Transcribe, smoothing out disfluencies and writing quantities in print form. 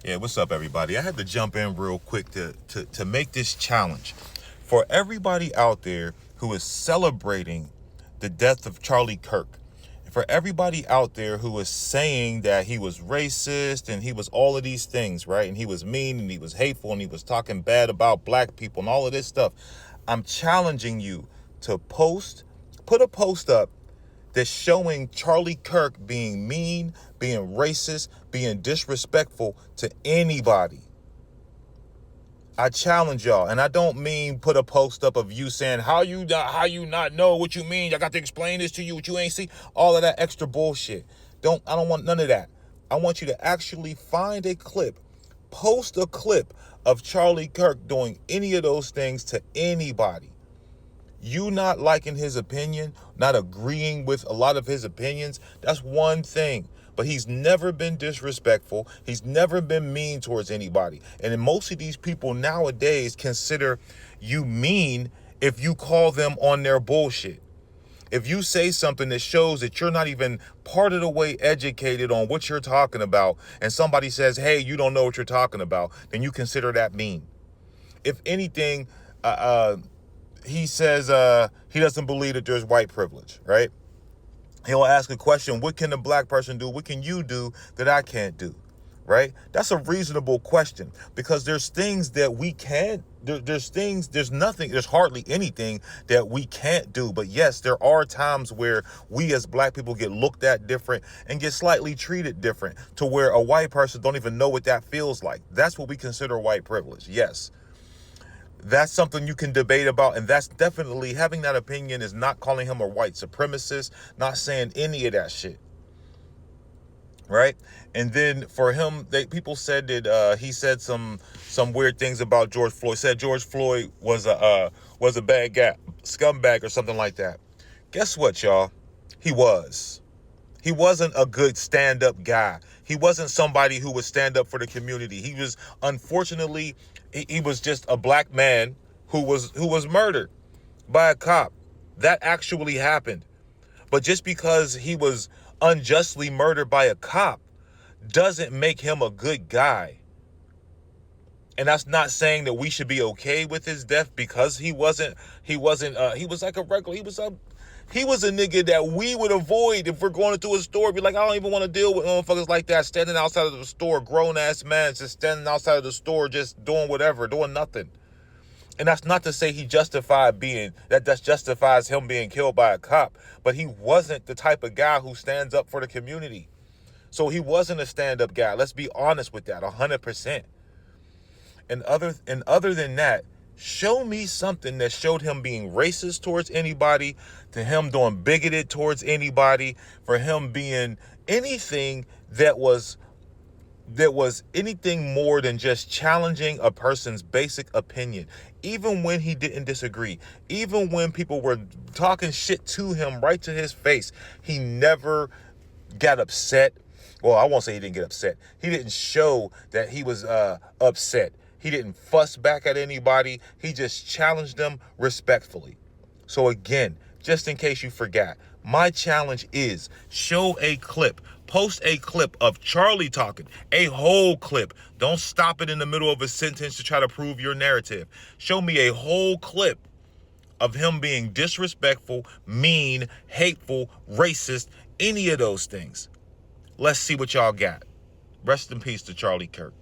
Yeah, what's up, everybody? I had to jump in real quick to make this challenge for everybody out there who is celebrating the death of Charlie Kirk. For everybody out there who is saying that he was racist and he was all of these things, right? And he was mean and he was hateful and he was talking bad about black people and all of this stuff. I'm challenging you to put a post up that's showing Charlie Kirk being mean, being racist, being disrespectful to anybody. I challenge y'all, and I don't mean put a post up of you saying how you not know what you mean. I got to explain this to you, what you ain't see. All of that extra bullshit. I don't want none of that. I want you to actually find a clip, post a clip of Charlie Kirk doing any of those things to anybody. You not liking his opinion, not agreeing with a lot of his opinions, that's one thing. But he's never been disrespectful. He's never been mean towards anybody. And then most of these people nowadays consider you mean if you call them on their bullshit. If you say something that shows that you're not even part of the way educated on what you're talking about, and somebody says, hey, you don't know what you're talking about, then you consider that mean. If anything, he says he doesn't believe that there's white privilege, right? He'll ask a question, what can a black person do? What can you do that I can't do, right? That's a reasonable question because there's things that we can't, there's hardly anything that we can't do. But yes, there are times where we as black people get looked at different and get slightly treated different to where a white person don't even know what that feels like. That's what we consider white privilege, yes. That's something you can debate about, and that's definitely, having that opinion is not calling him a white supremacist, not saying any of that shit, right? And then for him, people said that he said some weird things about George Floyd. Said George Floyd was a bad guy, scumbag or something like that. Guess what, y'all? He was. He wasn't a good stand-up guy. He wasn't somebody who would stand up for the community. He was, unfortunately, he was just a black man who was murdered by a cop. That actually happened. But just because he was unjustly murdered by a cop doesn't make him a good guy. And that's not saying that we should be okay with his death because he was like a regular, he was a nigga that we would avoid if we're going into a store. Be like, I don't even want to deal with motherfuckers like that standing outside of the store, grown-ass man just standing outside of the store just doing whatever, doing nothing. And that's not to say he justified that justifies him being killed by a cop. But he wasn't the type of guy who stands up for the community. So he wasn't a stand-up guy. Let's be honest with that, 100%. And other than that, show me something that showed him being racist towards anybody, to him doing bigoted towards anybody, for him being anything that was anything more than just challenging a person's basic opinion. Even when he didn't disagree, even when people were talking shit to him right to his face, he never got upset. Well, I won't say he didn't get upset. He didn't show that he was upset. He didn't fuss back at anybody. He just challenged them respectfully. So again, just in case you forgot, my challenge is show a clip, post a clip of Charlie talking, a whole clip. Don't stop it in the middle of a sentence to try to prove your narrative. Show me a whole clip of him being disrespectful, mean, hateful, racist, any of those things. Let's see what y'all got. Rest in peace to Charlie Kirk.